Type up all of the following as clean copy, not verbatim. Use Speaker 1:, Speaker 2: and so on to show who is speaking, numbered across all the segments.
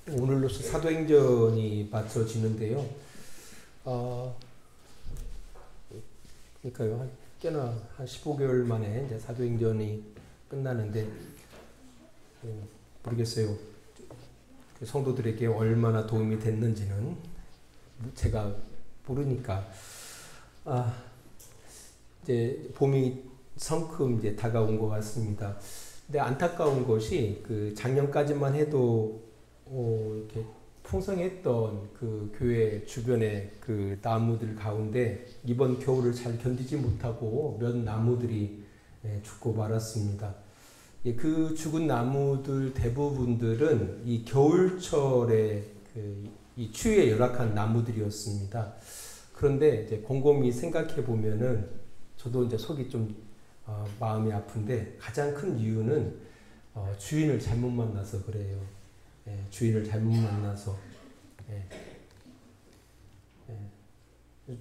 Speaker 1: 오늘로서 사도행전이 맞춰지는데요. 그러니까요, 꽤나 한 15개월 만에 이제 사도행전이 끝나는데, 모르겠어요. 성도들에게 얼마나 도움이 됐는지는 제가 모르니까. 이제 봄이 성큼 이제 다가온 것 같습니다. 근데 안타까운 것이 그 작년까지만 해도 이렇게 풍성했던 그 교회 주변의 그 나무들 가운데 이번 겨울을 잘 견디지 못하고 몇 나무들이 죽고 말았습니다. 그 죽은 나무들 대부분들은 이 겨울철에 이 추위에 열악한 나무들이었습니다. 그런데 이제 곰곰이 생각해 보면은 저도 이제 속이 좀 마음이 아픈데 가장 큰 이유는 주인을 잘못 만나서 그래요. 주인을 잘못 만나서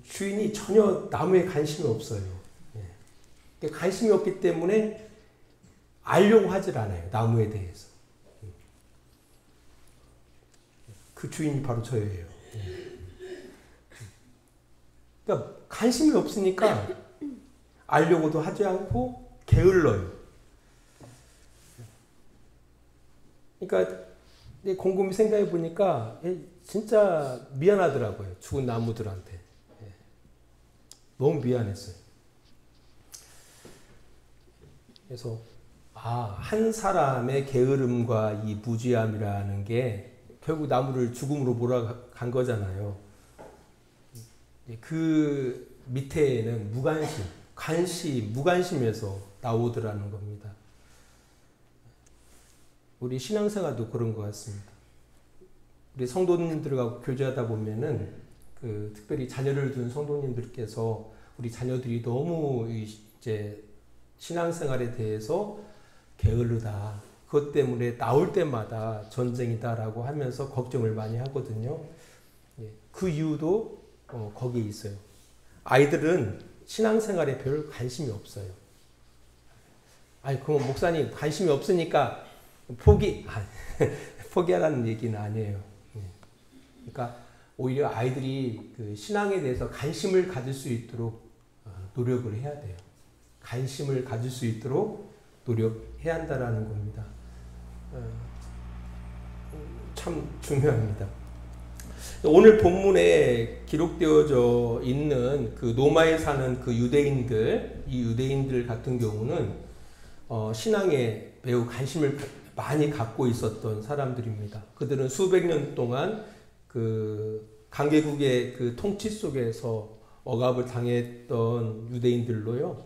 Speaker 1: 주인이 전혀 나무에 관심이 없어요. 관심이 없기 때문에 알려고 하질 않아요. 나무에 대해서. 그 주인이 바로 저예요. 그러니까 관심이 없으니까 알려고도 하지 않고 게을러요. 그러니까 곰곰이 생각해 보니까 진짜 미안하더라고요. 죽은 나무들한테. 너무 미안했어요. 그래서 한 사람의 게으름과 이 무지함이라는 게 결국 나무를 죽음으로 몰아간 거잖아요. 그 밑에는 무관심에서 나오더라는 겁니다. 우리 신앙생활도 그런 것 같습니다. 우리 성도님들과 교제하다 보면은 특별히 자녀를 둔 성도님들께서 우리 자녀들이 너무 이제 신앙생활에 대해서 게으르다. 그것 때문에 나올 때마다 전쟁이다라고 하면서 걱정을 많이 하거든요. 그 이유도 거기에 있어요. 아이들은 신앙생활에 별 관심이 없어요. 그럼 목사님 관심이 없으니까 포기하라는 얘기는 아니에요. 그러니까 오히려 아이들이 그 신앙에 대해서 관심을 가질 수 있도록 노력을 해야 돼요. 관심을 가질 수 있도록 노력해야 한다라는 겁니다. 참 중요합니다. 오늘 본문에 기록되어져 있는 그 노마에 사는 그 유대인들, 이 유대인들 같은 경우는 신앙에 매우 관심을 많이 갖고 있었던 사람들입니다. 그들은 수백 년 동안 그 강개국의 그 통치 속에서 억압을 당했던 유대인들로요.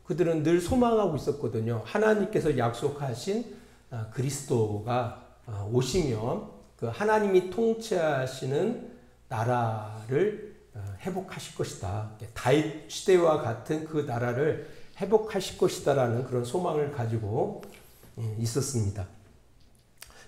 Speaker 1: 그들은 늘 소망하고 있었거든요. 하나님께서 약속하신 그리스도가 오시면 그 하나님이 통치하시는 나라를 회복하실 것이다. 다윗 시대와 같은 그 나라를 회복하실 것이다라는 그런 소망을 가지고 있었습니다.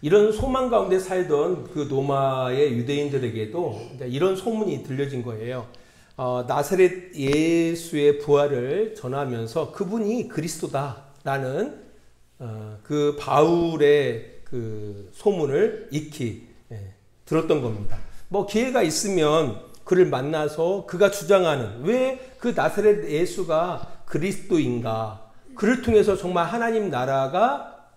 Speaker 1: 이런 소망 가운데 살던 그 노마의 유대인들에게도 이런 소문이 들려진 거예요. 나사렛 예수의 부활을 전하면서 그분이 그리스도다라는 그 바울의 그 소문을 익히 들었던 겁니다. 기회가 있으면 그를 만나서 그가 주장하는 왜 그 나사렛 예수가 그리스도인가, 그를 통해서 정말 하나님 나라가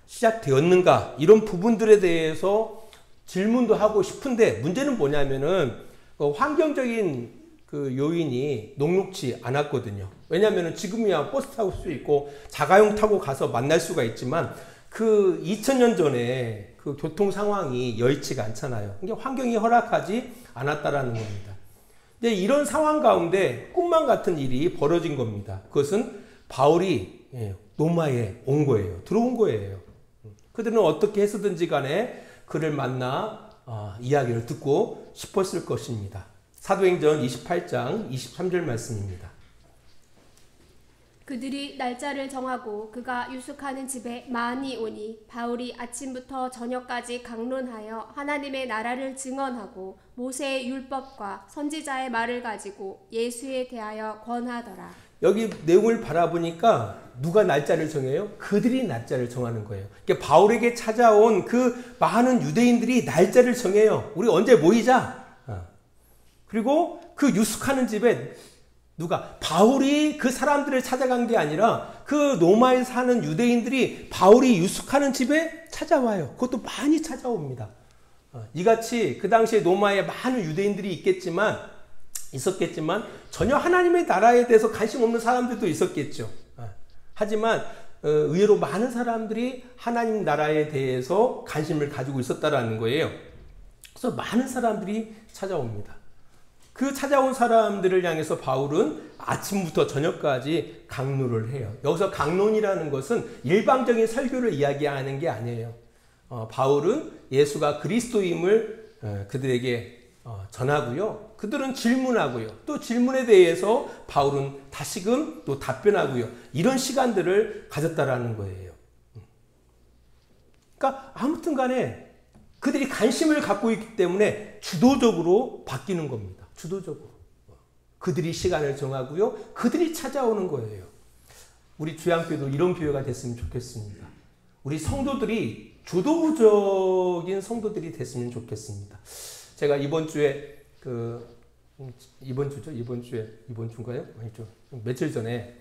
Speaker 1: 시작되었는가, 이런 부분들에 대해서 질문도 하고 싶은데 문제는 뭐냐면은 환경적인 그 요인이 녹록지 않았거든요. 왜냐하면 지금이야 버스 타고 수 있고 자가용 타고 가서 만날 수가 있지만 그 2000년 전에 그 교통 상황이 여의치가 않잖아요. 그러니까 환경이 허락하지 않았다라는 겁니다. 근데 이런 상황 가운데 꿈만 같은 일이 벌어진 겁니다. 그것은 바울이 로마에 온 거예요. 들어온 거예요. 그들은 어떻게 해서든지 간에 그를 만나 이야기를 듣고 싶었을 것입니다. 사도행전 28장 23절 말씀입니다.
Speaker 2: 그들이 날짜를 정하고 그가 유숙하는 집에 많이 오니 바울이 아침부터 저녁까지 강론하여 하나님의 나라를 증언하고 모세의 율법과 선지자의 말을 가지고 예수에 대하여 권하더라.
Speaker 1: 여기 내용을 바라보니까 누가 날짜를 정해요? 그들이 날짜를 정하는 거예요. 그러니까 바울에게 찾아온 그 많은 유대인들이 날짜를 정해요. 우리 언제 모이자. 그리고 그 유숙하는 집에 누가? 바울이 그 사람들을 찾아간 게 아니라 그 로마에 사는 유대인들이 바울이 유숙하는 집에 찾아와요. 그것도 많이 찾아옵니다. 이같이 그 당시에 로마에 많은 유대인들이 있었겠지만 전혀 하나님의 나라에 대해서 관심 없는 사람들도 있었겠죠. 하지만 의외로 많은 사람들이 하나님 나라에 대해서 관심을 가지고 있었다라는 거예요. 그래서 많은 사람들이 찾아옵니다. 그 찾아온 사람들을 향해서 바울은 아침부터 저녁까지 강론을 해요. 여기서 강론이라는 것은 일방적인 설교를 이야기하는 게 아니에요. 바울은 예수가 그리스도임을 그들에게 전하고요. 그들은 질문하고요. 또 질문에 대해서 바울은 다시금 또 답변하고요. 이런 시간들을 가졌다라는 거예요. 그러니까 아무튼 간에 그들이 관심을 갖고 있기 때문에 주도적으로 바뀌는 겁니다. 주도적으로. 그들이 시간을 정하고요. 그들이 찾아오는 거예요. 우리 주양교도 이런 교회가 됐으면 좋겠습니다. 우리 성도들이 주도적인 성도들이 됐으면 좋겠습니다. 제가 이번 주에 이번 주인가요? 아니죠. 며칠 전에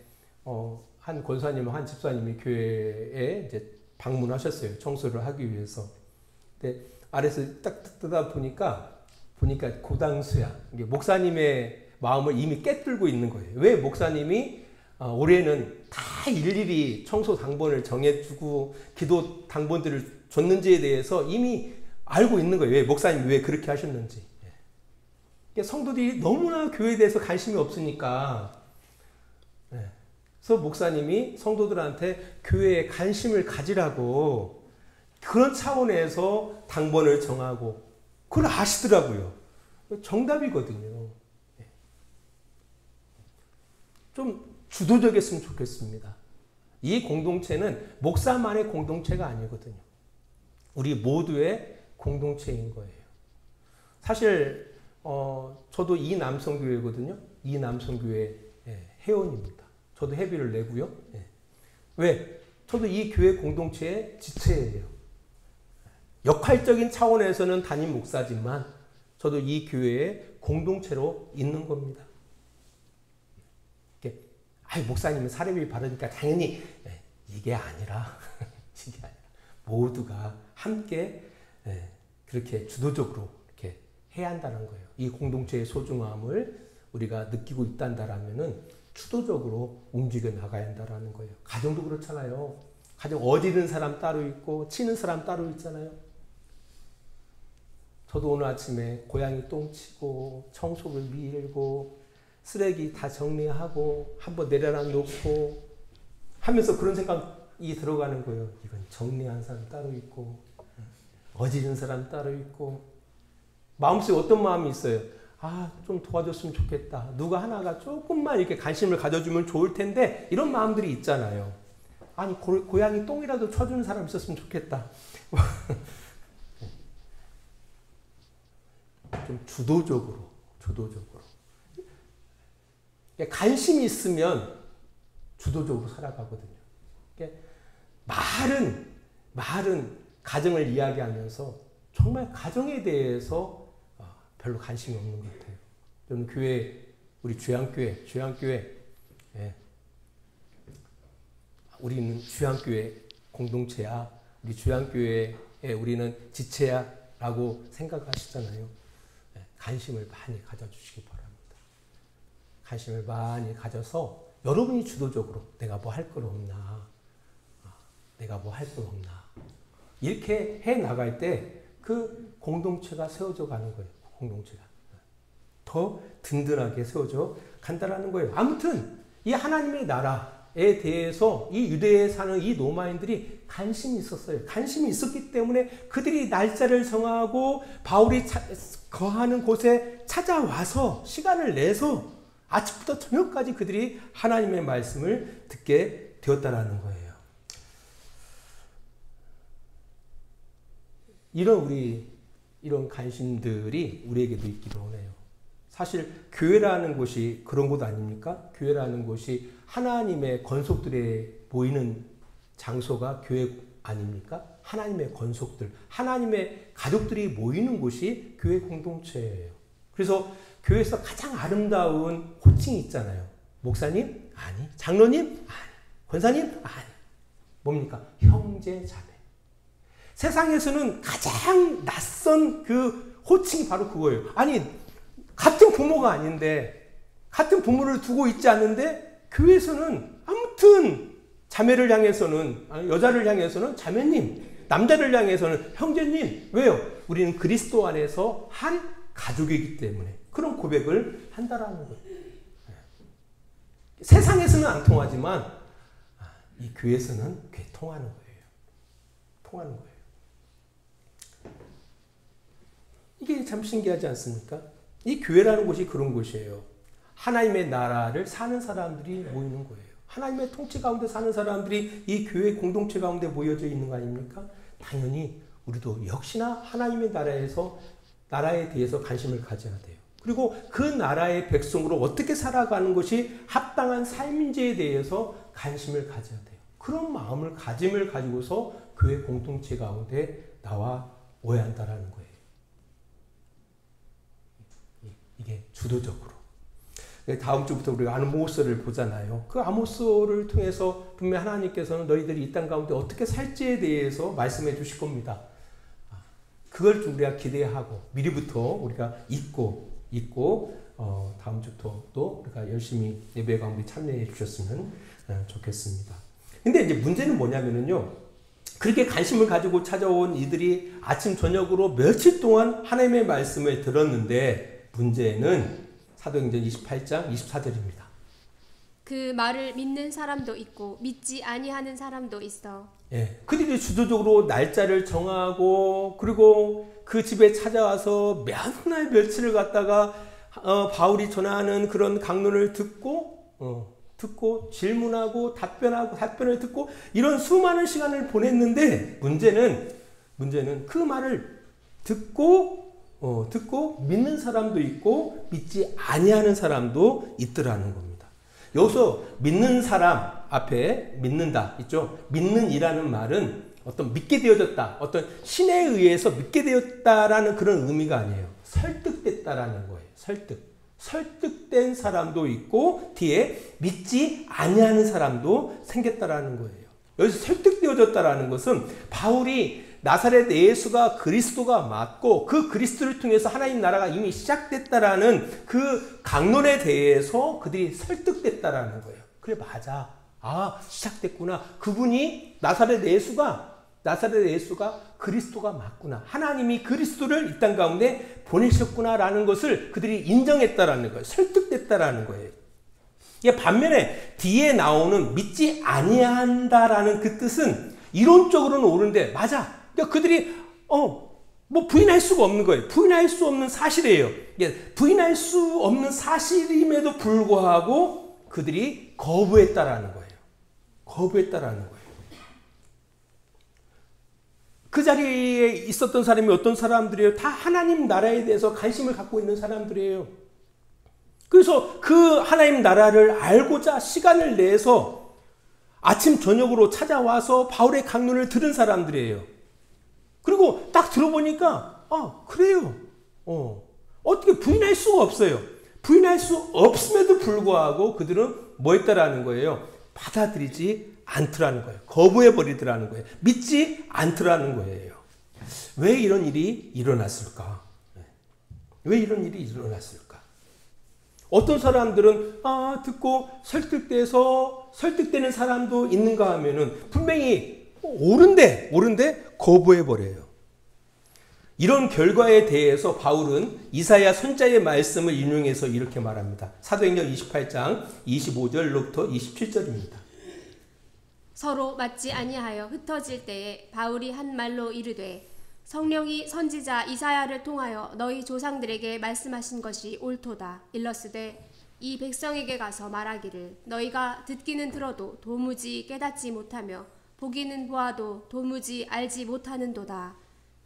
Speaker 1: 한 권사님, 한 집사님이 교회에 이제 방문하셨어요. 청소를 하기 위해서. 근데 아래서 딱 뜯다 보니까 고당수야. 목사님의 마음을 이미 깨뚫고 있는 거예요. 왜 목사님이 올해는 다 일일이 청소 당번을 정해주고 기도 당번들을 줬는지에 대해서 이미 알고 있는 거예요. 왜 목사님이 왜 그렇게 하셨는지. 성도들이 너무나 교회에 대해서 관심이 없으니까. 그래서 목사님이 성도들한테 교회에 관심을 가지라고 그런 차원에서 당번을 정하고 그걸 아시더라고요. 정답이거든요. 좀 주도적이었으면 좋겠습니다. 이 공동체는 목사만의 공동체가 아니거든요. 우리 모두의 공동체인 거예요. 사실 저도 이 남성교회거든요. 이 남성교회 회원입니다. 저도 회비를 내고요. 왜? 저도 이 교회 공동체의 지체예요. 역할적인 차원에서는 담임 목사지만 저도 이 교회의 공동체로 있는 겁니다. 목사님은 사례비 받으니까 당연히 이게 아니라 모두가 함께 그렇게 주도적으로 이렇게 해야 한다는 거예요. 이 공동체의 소중함을 우리가 느끼고 있단다라면은 주도적으로 움직여 나가야 한다라는 거예요. 가정도 그렇잖아요. 가정 어지른 사람 따로 있고 치는 사람 따로 있잖아요. 저도 오늘 아침에 고양이 똥 치고 청소를 밀고 쓰레기 다 정리하고 한번 내려놔 놓고 하면서 그런 생각이 들어가는 거예요. 이건 정리한 사람 따로 있고 어지른 사람 따로 있고 마음속에 어떤 마음이 있어요? 좀 도와줬으면 좋겠다. 누가 하나가 조금만 이렇게 관심을 가져주면 좋을 텐데 이런 마음들이 있잖아요. 아니 고양이 똥이라도 쳐주는 사람 있었으면 좋겠다. 좀 주도적으로 관심이 있으면 주도적으로 살아가거든요. 말은 가정을 이야기하면서 정말 가정에 대해서 별로 관심이 없는 것 같아요. 저는 우리 주양교회, 우리는 주양교회 공동체야, 우리 주양교회에 우리는 지체야 라고 생각하시잖아요. 관심을 많이 가져주시기 바랍니다. 관심을 많이 가져서 여러분이 주도적으로 내가 뭐 할 건 없나, 이렇게 해 나갈 때 그 공동체가 세워져 가는 거예요. 공동체가 더 든든하게 세워져 간다라는 거예요. 아무튼 이 하나님의 나라에 대해서 이 유대에 사는 이 로마인들이 관심이 있었어요. 관심이 있었기 때문에 그들이 날짜를 정하고 바울이 거하는 곳에 찾아와서 시간을 내서 아침부터 저녁까지 그들이 하나님의 말씀을 듣게 되었다라는 거예요. 이런 관심들이 우리에게도 있기를 원해요. 사실 교회라는 곳이 그런 곳 아닙니까? 교회라는 곳이 하나님의 권속들에 모이는 장소가 교회 아닙니까? 하나님의 권속들, 하나님의 가족들이 모이는 곳이 교회 공동체예요. 그래서 교회에서 가장 아름다운 호칭이 있잖아요. 목사님? 아니. 장로님? 아니. 권사님? 아니. 뭡니까? 형제, 자매. 세상에서는 가장 낯선 그 호칭이 바로 그거예요. 아니, 같은 부모가 아닌데, 같은 부모를 두고 있지 않는데, 교회에서는 아무튼 자매를 향해서는, 여자를 향해서는 자매님, 남자를 향해서는 형제님. 왜요? 우리는 그리스도 안에서 한 가족이기 때문에 그런 고백을 한다라는 거예요. 세상에서는 안 통하지만 이 교회에서는 꽤 통하는 거예요. 통하는 거예요. 이게 참 신기하지 않습니까? 이 교회라는 곳이 그런 곳이에요. 하나님의 나라를 사는 사람들이 모이는 거예요. 하나님의 통치 가운데 사는 사람들이 이 교회 공동체 가운데 모여져 있는 거 아닙니까? 당연히 우리도 역시나 하나님의 나라에 대해서 관심을 가져야 돼요. 그리고 그 나라의 백성으로 어떻게 살아가는 것이 합당한 삶인지에 대해서 관심을 가져야 돼요. 그런 마음을 가짐을 가지고서 교회 공동체 가운데 나와 오야 한다라는 거예요. 이게 주도적으로. 다음 주부터 우리가 아모스를 보잖아요. 그 아모스를 통해서 분명 하나님께서는 너희들이 이 땅 가운데 어떻게 살지에 대해서 말씀해 주실 겁니다. 그걸 좀 우리가 기대하고 미리부터 우리가 잊고 다음 주부터 또 우리가 열심히 예배 가운데 참여해 주셨으면 좋겠습니다. 근데 이제 문제는 뭐냐면요. 그렇게 관심을 가지고 찾아온 이들이 아침 저녁으로 며칠 동안 하나님의 말씀을 들었는데 문제는 사도행전 28장 24절입니다.
Speaker 2: 그 말을 믿는 사람도 있고 믿지 아니하는 사람도 있어.
Speaker 1: 예, 그들이 주도적으로 날짜를 정하고 그리고 그 집에 찾아와서 몇날 며칠을 갖다가 바울이 전하는 그런 강론을 듣고 질문하고 답변을 듣고 이런 수많은 시간을 보냈는데 문제는 그 말을 듣고 믿는 사람도 있고 믿지 아니하는 사람도 있더라는 겁니다. 여기서 믿는 사람 앞에 믿는다 있죠. 믿는이라는 말은 어떤 믿게 되어졌다, 어떤 신에 의해서 믿게 되었다라는 그런 의미가 아니에요. 설득됐다라는 거예요. 설득된 사람도 있고 뒤에 믿지 아니하는 사람도 생겼다라는 거예요. 여기서 설득되어졌다라는 것은 바울이 나사렛 예수가 그리스도가 맞고 그 그리스도를 통해서 하나님 나라가 이미 시작됐다라는 그 강론에 대해서 그들이 설득됐다라는 거예요. 그래 맞아. 시작됐구나. 그분이 나사렛 예수가 그리스도가 맞구나. 하나님이 그리스도를 이 땅 가운데 보내셨구나라는 것을 그들이 인정했다라는 거예요. 설득됐다라는 거예요. 이게 반면에 뒤에 나오는 믿지 아니한다라는 그 뜻은 이론적으로는 옳은데 맞아. 그러니까 그들이 부인할 수가 없는 거예요. 부인할 수 없는 사실이에요. 부인할 수 없는 사실임에도 불구하고 그들이 거부했다라는 거예요. 그 자리에 있었던 사람이 어떤 사람들이에요? 다 하나님 나라에 대해서 관심을 갖고 있는 사람들이에요. 그래서 그 하나님 나라를 알고자 시간을 내서 아침 저녁으로 찾아와서 바울의 강론을 들은 사람들이에요. 그리고 딱 들어보니까 그래요. 어떻게 부인할 수가 없어요. 부인할 수 없음에도 불구하고 그들은 뭐 했다라는 거예요? 받아들이지 않더라는 거예요. 거부해버리더라는 거예요. 믿지 않더라는 거예요. 왜 이런 일이 일어났을까? 어떤 사람들은 듣고 설득되는 사람도 있는가 하면은 분명히 옳은데 거부해버려요. 이런 결과에 대해서 바울은 이사야 선자의 말씀을 인용해서 이렇게 말합니다. 사도행전 28장 25절로부터 27절입니다.
Speaker 2: 서로 맞지 아니하여 흩어질 때에 바울이 한 말로 이르되 성령이 선지자 이사야를 통하여 너희 조상들에게 말씀하신 것이 옳도다. 일러스되 이 백성에게 가서 말하기를 너희가 듣기는 들어도 도무지 깨닫지 못하며 보기는 보아도 도무지 알지 못하는도다.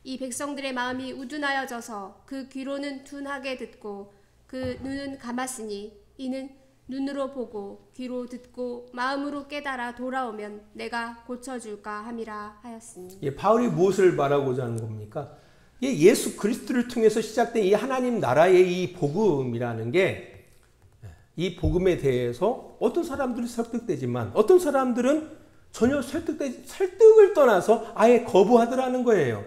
Speaker 2: 이 백성들의 마음이 우둔하여져서 그 귀로는 둔하게 듣고 그 눈은 감았으니 이는 눈으로 보고 귀로 듣고 마음으로 깨달아 돌아오면 내가 고쳐줄까 함이라 하였으니.
Speaker 1: 예, 바울이 무엇을 말하고자 하는 겁니까? 예수 그리스도를 통해서 시작된 이 하나님 나라의 이 복음이라는 게, 이 복음에 대해서 어떤 사람들이 설득되지만 어떤 사람들은 전혀 설득을 떠나서 아예 거부하더라는 거예요.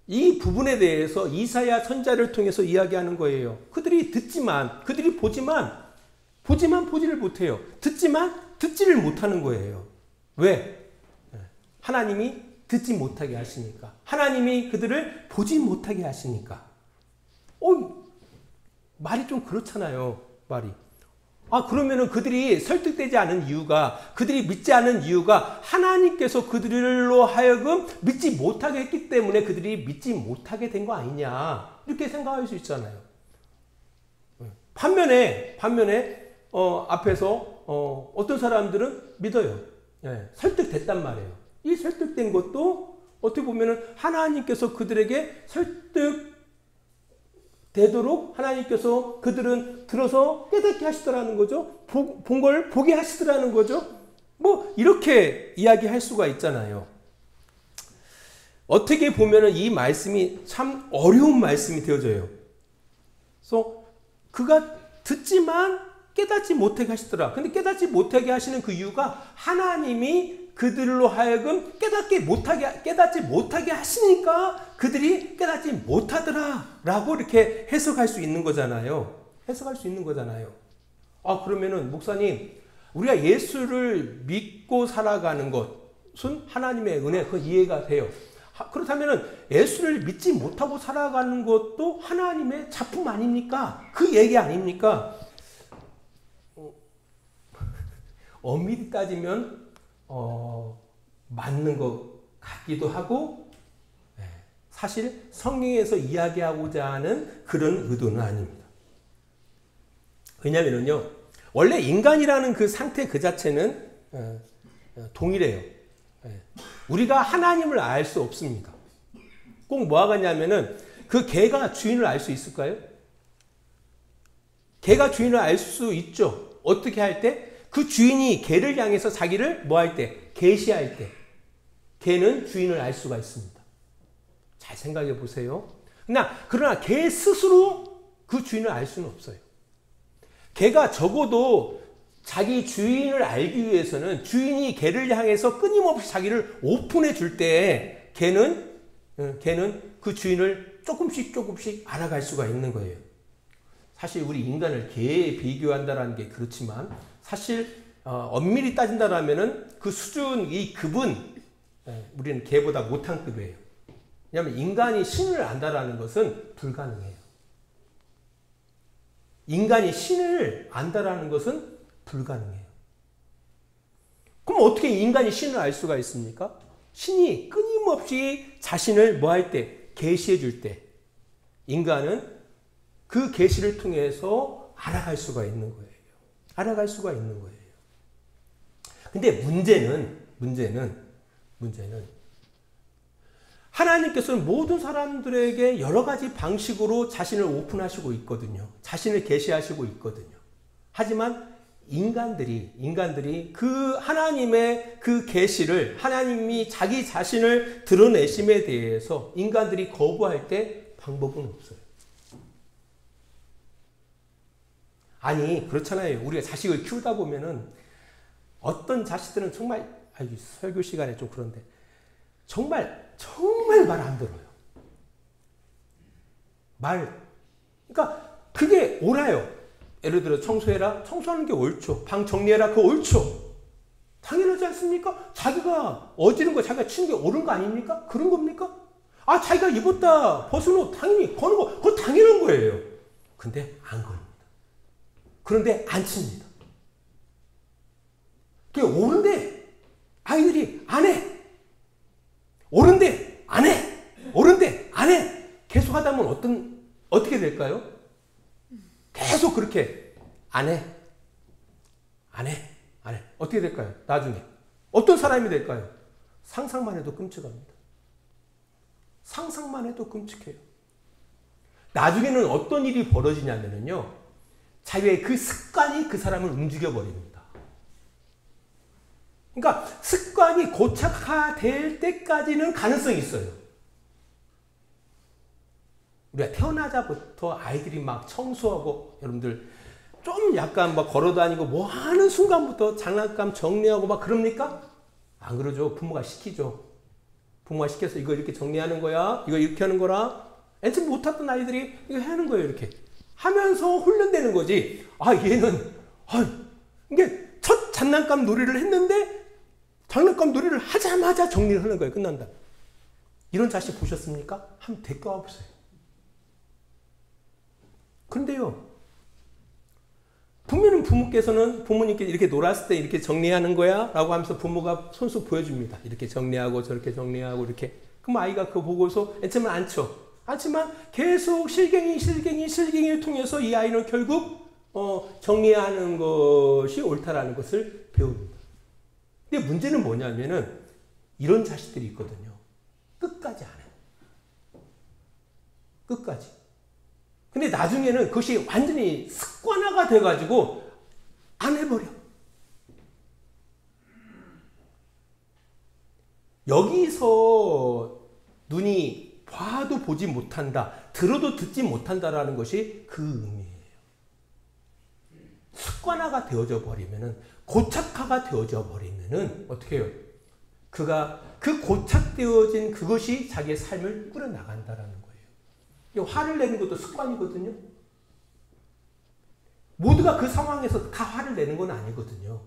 Speaker 1: 이 부분에 대해서 이사야 선지자를 통해서 이야기하는 거예요. 그들이 듣지만, 그들이 보지만 보지를 못해요. 듣지만 듣지를 못하는 거예요. 왜? 하나님이 듣지 못하게 하시니까. 하나님이 그들을 보지 못하게 하시니까. 말이 좀 그렇잖아요. 말이. 그러면은 그들이 설득되지 않은 이유가, 그들이 믿지 않은 이유가 하나님께서 그들로 하여금 믿지 못하게 했기 때문에 그들이 믿지 못하게 된 거 아니냐, 이렇게 생각할 수 있잖아요. 반면에 앞에서 어떤 사람들은 믿어요. 설득됐단 말이에요. 이 설득된 것도 어떻게 보면은 하나님께서 그들에게 되도록 하나님께서 그들은 들어서 깨닫게 하시더라는 거죠. 본 걸 보게 하시더라는 거죠. 이렇게 이야기할 수가 있잖아요. 어떻게 보면은 이 말씀이 참 어려운 말씀이 되어져요. 그래서 그가 듣지만 깨닫지 못하게 하시더라. 근데 깨닫지 못하게 하시는 그 이유가 하나님이 그들로 하여금 깨닫지 못하게 하시니까 그들이 깨닫지 못하더라 라고 이렇게 해석할 수 있는 거잖아요. 그러면은 목사님, 우리가 예수를 믿고 살아가는 것은 하나님의 은혜, 그 이해가 돼요. 그렇다면은 예수를 믿지 못하고 살아가는 것도 하나님의 작품 아닙니까? 그 얘기 아닙니까? 엄밀히 따지면 맞는 것 같기도 하고, 사실 성경에서 이야기하고자 하는 그런 의도는 아닙니다. 왜냐면은요, 원래 인간이라는 그 상태 그 자체는 동일해요. 우리가 하나님을 알 수 없습니다. 꼭 뭐 하겠냐면은, 그 개가 주인을 알 수 있을까요? 개가 주인을 알 수 있죠. 어떻게 할 때? 그 주인이 개를 향해서 자기를 뭐 할 때? 계시할 때. 개는 주인을 알 수가 있습니다. 잘 생각해 보세요. 그러나 개 스스로 그 주인을 알 수는 없어요. 개가 적어도 자기 주인을 알기 위해서는 주인이 개를 향해서 끊임없이 자기를 오픈해 줄 때 개는 그 주인을 조금씩 알아갈 수가 있는 거예요. 사실 우리 인간을 개에 비교한다는 게 그렇지만, 사실 엄밀히 따진다면은 그 수준, 이 급은 우리는 개보다 못한 급이에요. 왜냐하면 인간이 신을 안다라는 것은 불가능해요. 인간이 신을 안다라는 것은 불가능해요. 그럼 어떻게 인간이 신을 알 수가 있습니까? 신이 끊임없이 자신을 뭐 할 때? 계시해 줄 때, 인간은 그 계시를 통해서 알아갈 수가 있는 거예요. 근데 문제는 하나님께서는 모든 사람들에게 여러 가지 방식으로 자신을 오픈하시고 있거든요. 자신을 계시하시고 있거든요. 하지만 인간들이 그 하나님의 그 계시를, 하나님이 자기 자신을 드러내심에 대해서 인간들이 거부할 때 방법은 없어요. 아니, 그렇잖아요. 우리가 자식을 키우다 보면은 어떤 자식들은 정말, 설교 시간에 좀 그런데, 정말 말 안 들어요. 그러니까 그게 옳아요. 예를 들어 청소해라. 청소하는 게 옳죠. 방 정리해라. 그거 옳죠. 당연하지 않습니까? 자기가 어지른 거, 자기가 치는 게 옳은 거 아닙니까? 그런 겁니까? 자기가 입었다 벗은 옷 당연히 거는 거, 그거 당연한 거예요. 근데 안 겁니다. 그런데 안 칩니다. 그게 옳은데 아이들이 안 해. 옳은데 안 해. 계속 하다 보면 어떻게 될까요? 계속 그렇게 안 해. 어떻게 될까요? 나중에 어떤 사람이 될까요? 상상만 해도 끔찍합니다. 상상만 해도 끔찍해요. 나중에는 어떤 일이 벌어지냐면요. 자기의 그 습관이 그 사람을 움직여버립니다. 그러니까 습관이 고착화될 때까지는 가능성이 있어요. 우리가 태어나자부터 아이들이 막 청소하고, 여러분들 좀 약간 막 걸어다니고 뭐 하는 순간부터 장난감 정리하고 막 그럽니까? 안 그러죠. 부모가 시키죠. 부모가 시켜서 이거 이렇게 정리하는 거야. 이거 이렇게 하는 거라. 애초에 못하던 아이들이 이거 하는 거예요. 이렇게 하면서 훈련되는 거지. 아, 얘는 이게 첫 장난감 놀이를 했는데 장난감 놀이를 하자마자 정리를 하는 거예요. 끝난다. 이런 자식 보셨습니까? 한번 데리고 와보세요. 그런데요, 분명히 부모께서는 부모님께 이렇게 놀았을 때 이렇게 정리하는 거야 라고 하면서 부모가 손수 보여줍니다. 이렇게 정리하고 저렇게 정리하고 이렇게. 그럼 아이가 그거 보고서 애처면 않지만 계속 실갱이를 통해서 이 아이는 결국 정리하는 것이 옳다라는 것을 배웁니다. 근데 문제는 뭐냐면은 이런 자식들이 있거든요. 끝까지 안 해요. 끝까지. 근데 나중에는 그것이 완전히 습관화가 돼가지고 안 해버려. 여기서 눈이 봐도 보지 못한다, 들어도 듣지 못한다라는 것이 그 의미예요. 습관화가 되어져 버리면은, 고착화가 되어져 버리면은 어떻게 해요? 그가 그 고착되어진 그것이 자기의 삶을 꾸려나간다라는 거예요. 화를 내는 것도 습관이거든요. 모두가 그 상황에서 다 화를 내는 건 아니거든요.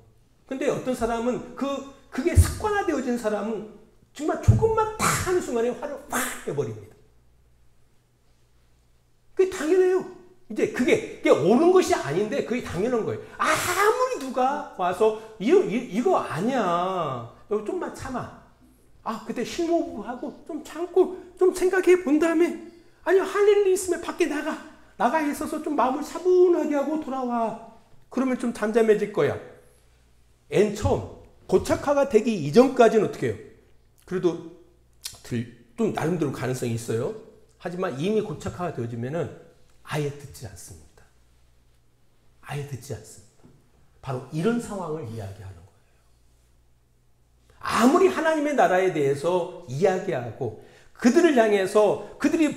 Speaker 1: 근데 어떤 사람은 그게 습관화되어진 사람은 정말 조금만 탁 하는 순간에 화를 확 내버립니다. 그게 당연해요. 이제 그게 옳은 것이 아닌데 그게 당연한 거예요. 아무리 누가 와서 이거 아니야. 좀만 참아. 그때 심호흡하고 좀 참고 좀 생각해 본 다음에, 아니요, 할 일이 있으면 밖에 나가 있어서 좀 마음을 차분하게 하고 돌아와. 그러면 좀 잠잠해질 거야. 처음 고착화가 되기 이전까지는 어떻게 해요? 그래도 좀 나름대로 가능성이 있어요. 하지만 이미 고착화가 되어지면은 아예 듣지 않습니다. 아예 듣지 않습니다. 바로 이런 상황을 이야기하는 거예요. 아무리 하나님의 나라에 대해서 이야기하고 그들을 향해서 그들이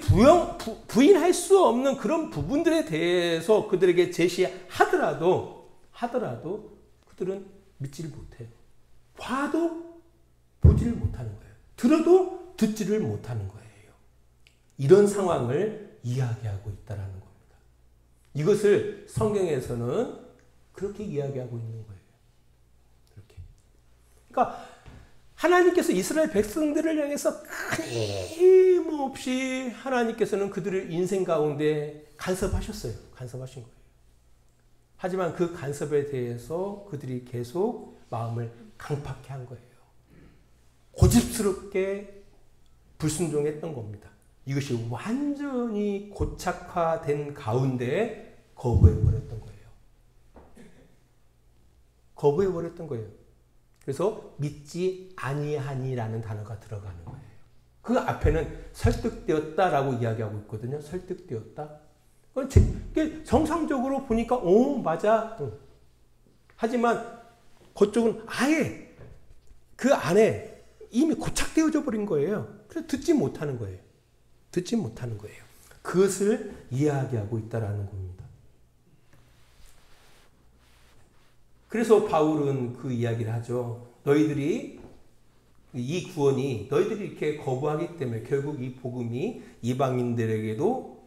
Speaker 1: 부인할 수 없는 그런 부분들에 대해서 그들에게 제시하더라도 그들은 믿지를 못해요. 봐도 보지를 못하는 거예요. 들어도 듣지를 못하는 거예요. 이런 상황을 이야기하고 있다는 겁니다. 이것을 성경에서는 그렇게 이야기하고 있는 거예요. 그렇게. 그러니까 하나님께서 이스라엘 백성들을 향해서 끊임없이 하나님께서는 그들의 인생 가운데 간섭하셨어요. 간섭하신 거예요. 하지만 그 간섭에 대해서 그들이 계속 마음을 강팍해 한 거예요. 고집스럽게 불순종했던 겁니다. 이것이 완전히 고착화된 가운데 거부해버렸던 거예요. 거부해버렸던 거예요. 그래서 믿지 아니하니라는 단어가 들어가는 거예요. 그 앞에는 설득되었다라고 이야기하고 있거든요. 설득되었다. 정상적으로 보니까 맞아. 하지만 그쪽은 아예 그 안에 이미 고착되어져 버린 거예요. 그래서 듣지 못하는 거예요. 듣지 못하는 거예요. 그것을 이야기하고 있다라는 겁니다. 그래서 바울은 그 이야기를 하죠. 너희들이 이 구원이 너희들이 이렇게 거부하기 때문에 결국 이 복음이 이방인들에게로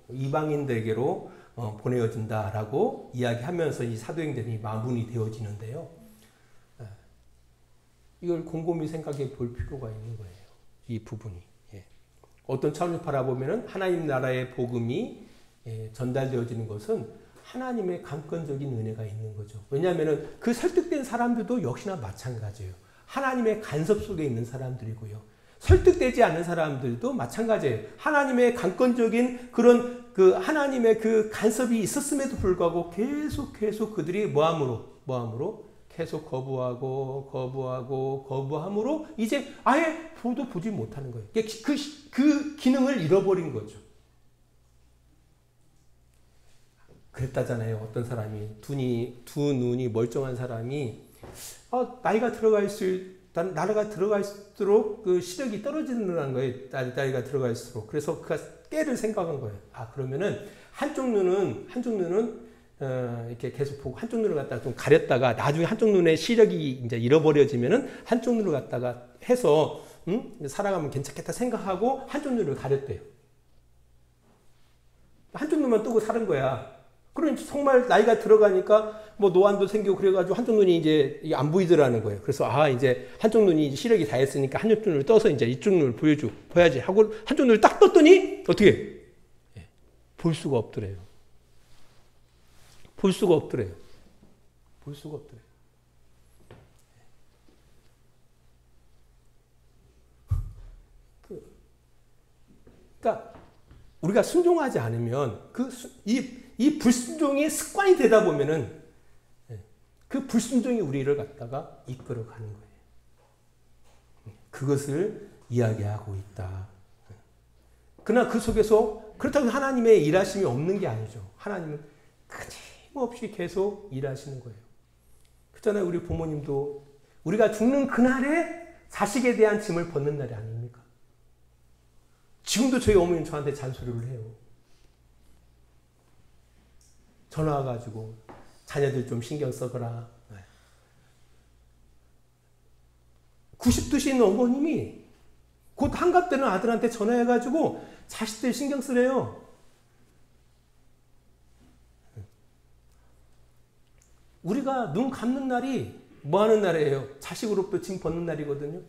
Speaker 1: 보내어진다라고 이야기하면서 이 사도행전이 마무리 되어지는데요. 이걸 곰곰이 생각해 볼 필요가 있는 거예요. 이 부분이. 어떤 차원에서 바라보면 하나님 나라의 복음이 전달되어지는 것은 하나님의 강권적인 은혜가 있는 거죠. 왜냐하면 그 설득된 사람들도 역시나 마찬가지예요. 하나님의 간섭 속에 있는 사람들이고요. 설득되지 않는 사람들도 마찬가지예요. 하나님의 강권적인 그런 그 하나님의 그 간섭이 있었음에도 불구하고 계속 그들이 뭐함으로 계속 거부함으로 이제 아예 보지 못하는 거예요. 그 기능을 잃어버린 거죠. 그랬다잖아요. 어떤 사람이 두 눈이 멀쩡한 사람이 나이가 들어갈수록 그 시력이 떨어지는 거예요. 나이가 들어갈수록. 그래서 그가 깨를 생각한 거예요. 그러면은 한쪽 눈은 이렇게 계속 보고 한쪽 눈을 갖다가 좀 가렸다가 나중에 한쪽 눈의 시력이 이제 잃어버려지면은 한쪽 눈을 갖다가 해서 살아가면 괜찮겠다 생각하고 한쪽 눈을 가렸대요. 한쪽 눈만 뜨고 사는 거야. 그러니 정말 나이가 들어가니까 뭐 노안도 생기고 그래가지고 한쪽 눈이 이제 안 보이더라는 거예요. 그래서 이제 한쪽 눈이 시력이 다 했으니까 한쪽 눈을 떠서 이제 이쪽 눈을 보야지 하고 한쪽 눈을 딱 떴더니 어떻게 볼 수가 없더래요. 볼 수가 없더래요. 그러니까 우리가 순종하지 않으면 이 불순종의 습관이 되다 보면은 그 불순종이 우리를 갖다가 이끌어가는 거예요. 그것을 이야기하고 있다. 그러나 그 속에서 그렇다고 하나님의 일하심이 없는 게 아니죠. 하나님은 끊임없이 계속 일하시는 거예요. 그렇잖아요. 우리 부모님도 우리가 죽는 그날에 자식에 대한 짐을 벗는 날이 아닙니까? 지금도 저희 어머니는 저한테 잔소리를 해요. 전화 와가지고 자녀들 좀 신경 써거라. 90두신 어머님이 곧 한갑되는 아들한테 전화해가지고 자식들 신경 쓰래요. 우리가 눈 감는 날이 뭐 하는 날이에요? 자식으로부터 짐 벗는 날이거든요.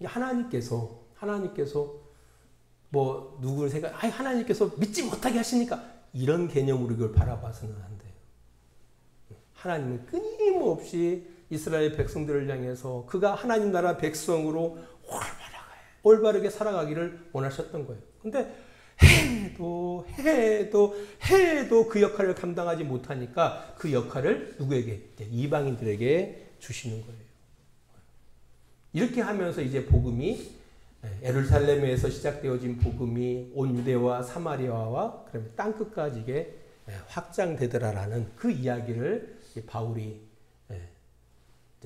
Speaker 1: 하나님께서 뭐 누구를 하나님께서 믿지 못하게 하시니까 이런 개념으로 이걸 바라봐서는 안 돼요. 하나님은 끊임없이 이스라엘 백성들을 향해서 그가 하나님 나라 백성으로 올바르게 살아가기를 원하셨던 거예요. 근데 해도 그 역할을 감당하지 못하니까 그 역할을 누구에게? 이방인들에게 주시는 거예요. 이렇게 하면서 이제 복음이 예루살렘에서 시작되어진 복음이 온 유대와 사마리아와 그다음에 땅 끝까지 이게 확장되더라라는 그 이야기를 바울이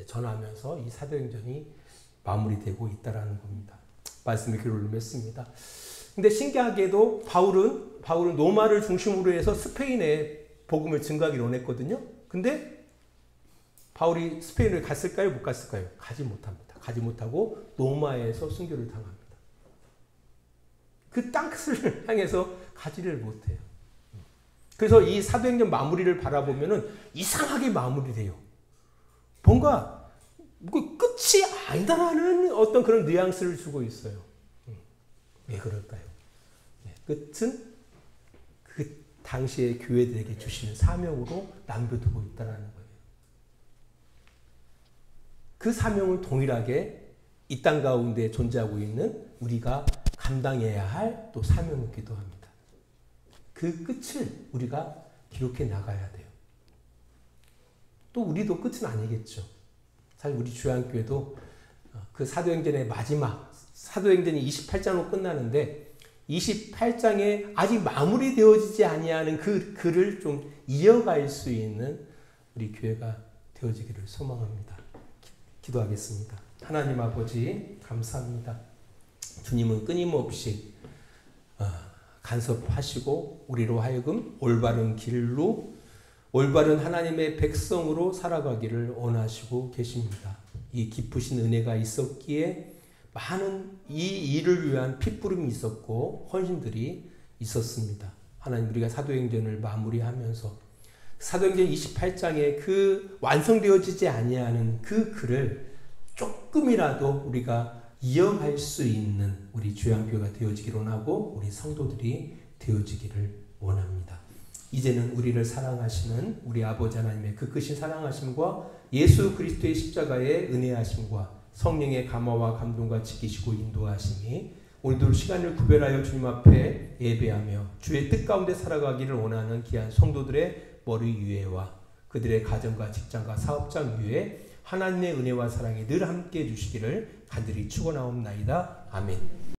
Speaker 1: 전하면서 이 사도행전이 마무리되고 있다라는 겁니다. 말씀의 기록을 맺습니다. 근데 신기하게도 바울은 로마를 중심으로 해서 스페인에 복음을 증거하기를 원했거든요. 근데 바울이 스페인을 갔을까요? 못 갔을까요? 가지 못합니다. 가지 못하고 로마에서 순교를 당합니다. 그 땅끝을 향해서 가지를 못해요. 그래서 이 사도행전 마무리를 바라보면은 이상하게 마무리돼요. 뭔가 끝이 아니다라는 어떤 그런 뉘앙스를 주고 있어요. 왜 그럴까요? 끝은 그 당시의 교회들에게 주시는 사명으로 남겨두고 있다는 거예요. 그 사명을 동일하게 이 땅 가운데 존재하고 있는 우리가 감당해야 할 또 사명이기도 합니다. 그 끝을 우리가 기록해 나가야 돼요. 또 우리도 끝은 아니겠죠. 사실 우리 주양교회도 그 사도행전의 마지막 사도행전이 28장으로 끝나는데 28장에 아직 마무리되어지지 아니하는 그 글을 좀 이어갈 수 있는 우리 교회가 되어지기를 소망합니다. 기도하겠습니다. 하나님 아버지 감사합니다. 주님은 끊임없이 간섭하시고 우리로 하여금 올바른 길로 올바른 하나님의 백성으로 살아가기를 원하시고 계십니다. 이 깊으신 은혜가 있었기에 많은 이 일을 위한 핏부림이 있었고 헌신들이 있었습니다. 하나님 우리가 사도행전을 마무리하면서 사도행전 28장에 그 완성되어지지 아니하는 그 글을 조금이라도 우리가 이어갈 수 있는 우리 주양교회가 되어지기를 원하고 우리 성도들이 되어지기를 원합니다. 이제는 우리를 사랑하시는 우리 아버지 하나님의 그 크신 사랑하심과 예수 그리스도의 십자가의 은혜하심과 성령의 감화와 감동과 지키시고 인도하심이 오늘도 시간을 구별하여 주님 앞에 예배하며 주의 뜻 가운데 살아가기를 원하는 귀한 성도들의 머리 위에와 그들의 가정과 직장과 사업장 위에 하나님의 은혜와 사랑이 늘 함께 해주시기를 간절히 축원하옵나이다. 아멘.